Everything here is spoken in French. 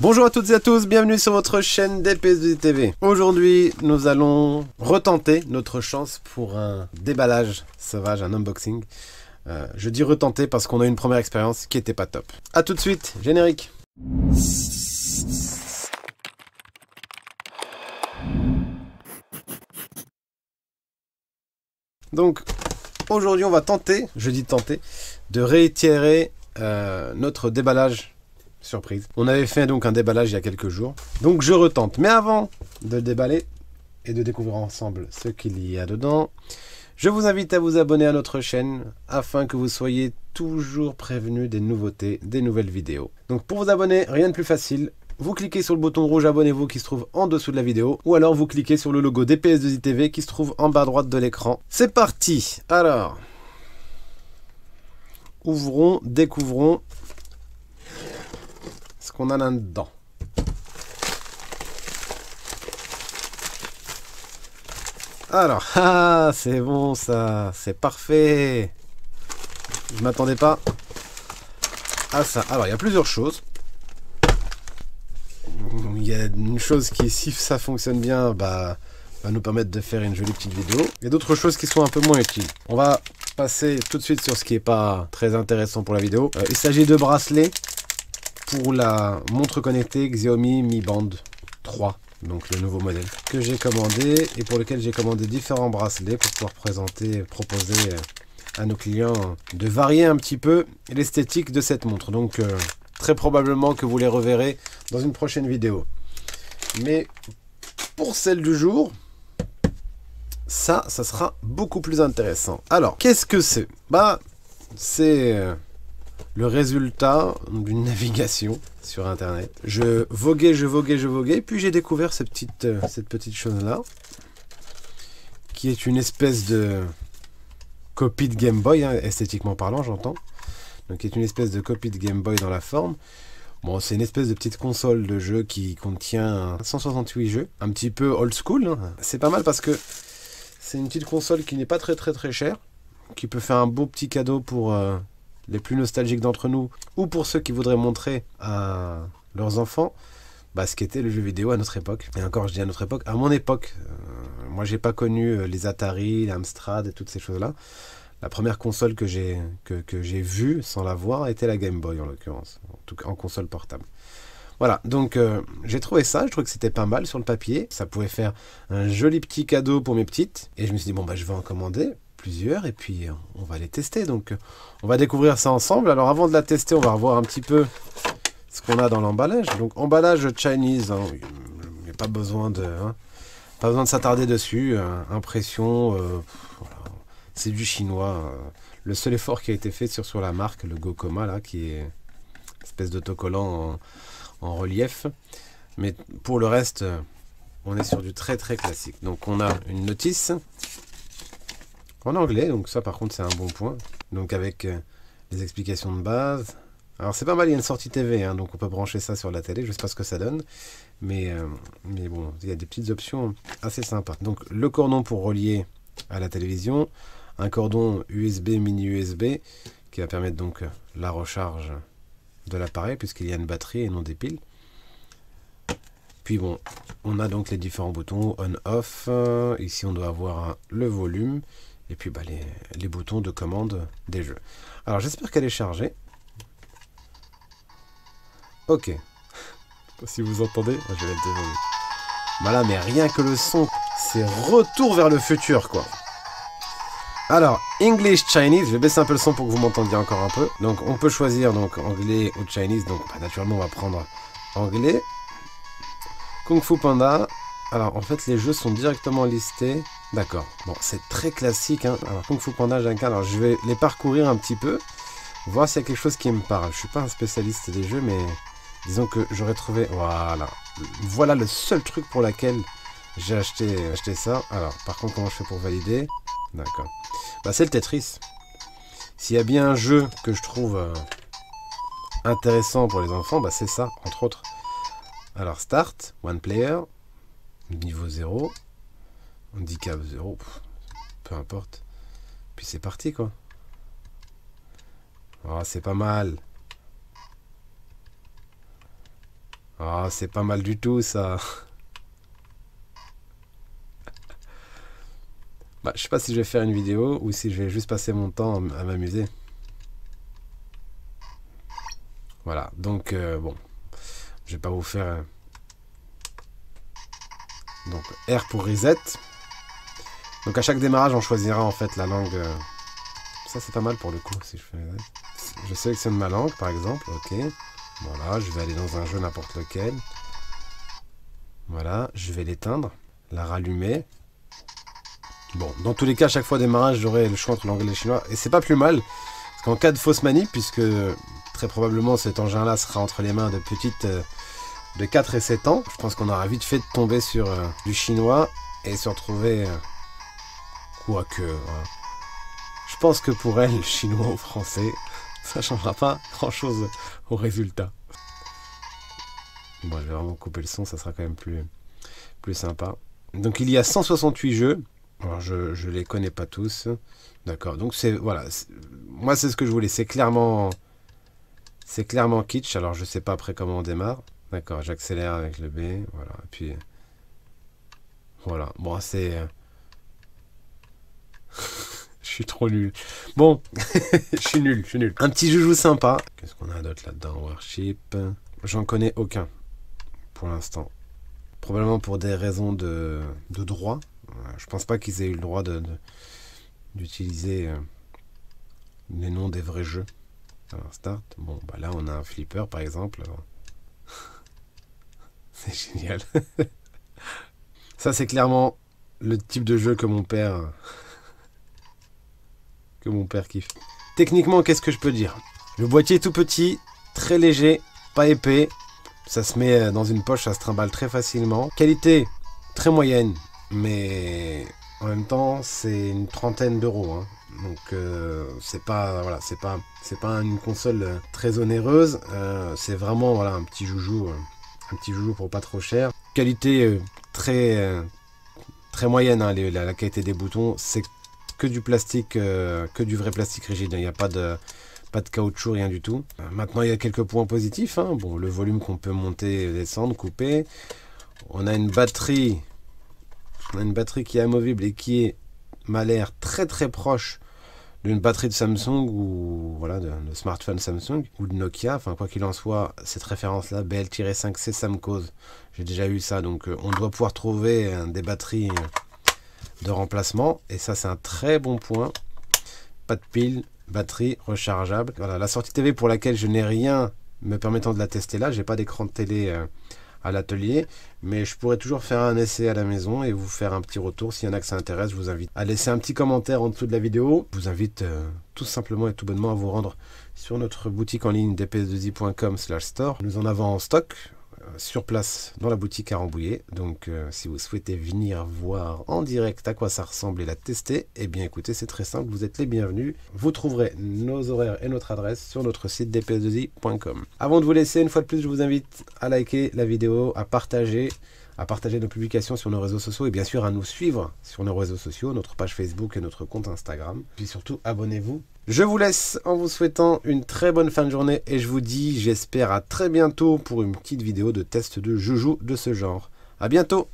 Bonjour à toutes et à tous, bienvenue sur votre chaîne DPS2 TV. Aujourd'hui, nous allons retenter notre chance pour un déballage sauvage, un unboxing. Je dis retenter parce qu'on a une première expérience qui était pas top. A tout de suite, générique. Donc, aujourd'hui, on va tenter, je dis tenter, de réitérer notre déballage surprise. On avait fait donc un déballage il y a quelques jours. Donc, je retente. Mais avant de le déballer et de découvrir ensemble ce qu'il y a dedans, je vous invite à vous abonner à notre chaîne afin que vous soyez toujours prévenus des nouveautés, des nouvelles vidéos. Donc, pour vous abonner, rien de plus facile. Vous cliquez sur le bouton rouge abonnez-vous qui se trouve en dessous de la vidéo ou alors vous cliquez sur le logo DPS2 TV qui se trouve en bas à droite de l'écran. C'est parti. Alors, ouvrons, découvrons ce qu'on a là-dedans. Alors, ah, c'est bon ça, c'est parfait. Je m'attendais pas à ça. Alors, il y a plusieurs choses. Il y a une chose qui, si ça fonctionne bien, va nous permettre de faire une jolie petite vidéo. Il y a d'autres choses qui sont un peu moins utiles. On va passer tout de suite sur ce qui n'est pas très intéressant pour la vidéo. Il s'agit de bracelets pour la montre connectée Xiaomi Mi Band 3. Donc le nouveau modèle que j'ai commandé et pour lequel j'ai commandé différents bracelets pour pouvoir proposer à nos clients de varier un petit peu l'esthétique de cette montre. Donc très probablement que vous les reverrez dans une prochaine vidéo. Mais pour celle du jour, ça sera beaucoup plus intéressant. Alors, qu'est-ce que c'est? Bah, c'est le résultat d'une navigation sur Internet. Je voguais, puis j'ai découvert cette petite chose-là, qui est une espèce de copie de Game Boy, hein, esthétiquement parlant, j'entends. Donc, qui est une espèce de copie de Game Boy dans la forme. Bon, c'est une espèce de petite console de jeu qui contient 168 jeux, un petit peu old school. Hein. C'est pas mal parce que c'est une petite console qui n'est pas très chère, qui peut faire un beau petit cadeau pour les plus nostalgiques d'entre nous, ou pour ceux qui voudraient montrer à leurs enfants ce qu'était le jeu vidéo à notre époque. Et encore, je dis à notre époque, à mon époque. Moi, j'ai pas connu les Atari, l'Amstrad et toutes ces choses-là. La première console que j'ai vue sans la voir était la Game Boy en l'occurrence, en tout cas en console portable. Voilà, donc j'ai trouvé ça, je trouvais que c'était pas mal sur le papier. Ça pouvait faire un joli petit cadeau pour mes petites. Et je me suis dit, bon, je vais en commander plusieurs et puis on va les tester. Donc on va découvrir ça ensemble. Alors avant de la tester, on va revoir un petit peu ce qu'on a dans l'emballage. Donc emballage Chinese, hein. Il n'y a pas besoin de s'attarder dessus. Impression, voilà. C'est du chinois. Le seul effort qui a été fait sur la marque, le Gokoma, là, qui est une espèce d'autocollant en relief. Mais pour le reste, on est sur du très classique. Donc on a une notice en anglais. Donc ça, par contre, c'est un bon point. Donc avec les explications de base. Alors c'est pas mal, il y a une sortie TV, hein, donc on peut brancher ça sur la télé. Je sais pas ce que ça donne. Mais bon, il y a des petites options assez sympas. Donc le cordon pour relier à la télévision. Un cordon USB, mini USB, qui va permettre donc la recharge de l'appareil, puisqu'il y a une batterie et non des piles. Puis bon, on a donc les différents boutons on-off. Ici, on doit avoir le volume, et puis les boutons de commande des jeux. Alors, j'espère qu'elle est chargée. Ok. Si vous entendez, je vais être devant vous. Voilà, mais rien que le son, c'est retour vers le futur, quoi. Alors, English, Chinese, je vais baisser un peu le son pour que vous m'entendiez encore un peu. Donc, on peut choisir donc anglais ou Chinese. Donc, naturellement, on va prendre anglais. Kung Fu Panda. Alors, en fait, les jeux sont directement listés. D'accord. Bon, c'est très classique. Hein. Alors, Kung Fu Panda, Jinka. Alors, je vais les parcourir un petit peu. Voir s'il y a quelque chose qui me parle. Je suis pas un spécialiste des jeux, mais disons que j'aurais trouvé... Voilà. Voilà le seul truc pour lequel j'ai acheté ça. Alors, par contre, comment je fais pour valider? D'accord. C'est le Tetris. S'il y a bien un jeu que je trouve intéressant pour les enfants, c'est ça, entre autres. Alors, start, one player, niveau 0, handicap 0, peu importe. Puis c'est parti, quoi. Oh, c'est pas mal. Ah, c'est pas mal du tout ça. Bah, je sais pas si je vais faire une vidéo ou si je vais juste passer mon temps à m'amuser. Voilà, donc bon, je vais pas vous faire... Donc R pour reset. Donc à chaque démarrage, on choisira en fait la langue... Ça c'est pas mal pour le coup, si je fais... Je sélectionne ma langue par exemple, ok. Voilà, je vais aller dans un jeu n'importe lequel. Voilà, je vais l'éteindre, la rallumer. Bon, dans tous les cas, à chaque fois démarrage, j'aurai le choix entre l'anglais et le chinois. Et c'est pas plus mal, parce qu'en cas de fausse manip, puisque très probablement cet engin-là sera entre les mains de petites de 4 et 7 ans, je pense qu'on aura vite fait de tomber sur du chinois et se retrouver... quoique... Je pense que pour elle, le chinois ou français, ça ne changera pas grand-chose au résultat. Bon, je vais vraiment couper le son, ça sera quand même plus sympa. Donc il y a 168 jeux. Alors je les connais pas tous. D'accord, donc c'est... Voilà. Moi c'est ce que je voulais, c'est clairement kitsch. Alors je sais pas après comment on démarre. D'accord, j'accélère avec le B. Voilà, et puis... Voilà, bon c'est... Je suis trop nul. Bon, je suis nul. Un petit joujou sympa. Qu'est-ce qu'on a d'autre là-dedans? Warship. J'en connais aucun pour l'instant. Probablement pour des raisons de droit. Je pense pas qu'ils aient eu le droit d'utiliser les noms des vrais jeux. Alors start. Bon, bah là on a un flipper par exemple. C'est génial. Ça c'est clairement le type de jeu que mon père kiffe. Techniquement, qu'est-ce que je peux dire? Le boîtier est tout petit, très léger, pas épais. Ça se met dans une poche, ça se trimballe très facilement. Qualité très moyenne, mais en même temps, c'est une trentaine d'euros. Hein. Donc, c'est pas, voilà, c'est pas une console très onéreuse. C'est vraiment, voilà, un petit joujou pour pas trop cher. Qualité très moyenne. Hein, la qualité des boutons, c'est que du plastique, que du vrai plastique rigide. Il n'y a pas de caoutchouc, rien du tout. Maintenant, il y a quelques points positifs. Hein. Bon, le volume qu'on peut monter, descendre, couper. On a une batterie qui est amovible et qui m'a l'air très très proche d'une batterie de Samsung ou voilà, de smartphone Samsung ou de Nokia. Enfin, quoi qu'il en soit, cette référence-là, BL-5C Samcose, j'ai déjà eu ça. Donc, on doit pouvoir trouver des batteries de remplacement et ça c'est un très bon point. Pas de pile, batterie rechargeable. Voilà, la sortie TV pour laquelle je n'ai rien me permettant de la tester là, j'ai pas d'écran de télé à l'atelier, mais je pourrais toujours faire un essai à la maison et vous faire un petit retour. S'il y en a que ça intéresse, je vous invite à laisser un petit commentaire en dessous de la vidéo. Je vous invite tout simplement et tout bonnement à vous rendre sur notre boutique en ligne dps2i.com/store. Nous en avons en stock sur place dans la boutique à Rambouillet. Donc si vous souhaitez venir voir en direct à quoi ça ressemble et la tester, eh bien écoutez, c'est très simple, vous êtes les bienvenus. Vous trouverez nos horaires et notre adresse sur notre site dps2i.com. Avant de vous laisser, une fois de plus, je vous invite à liker la vidéo, à partager nos publications sur nos réseaux sociaux et bien sûr à nous suivre sur nos réseaux sociaux, notre page Facebook et notre compte Instagram. Puis surtout, abonnez-vous. Je vous laisse en vous souhaitant une très bonne fin de journée et je vous dis, j'espère à très bientôt pour une petite vidéo de test de joujou de ce genre. À bientôt!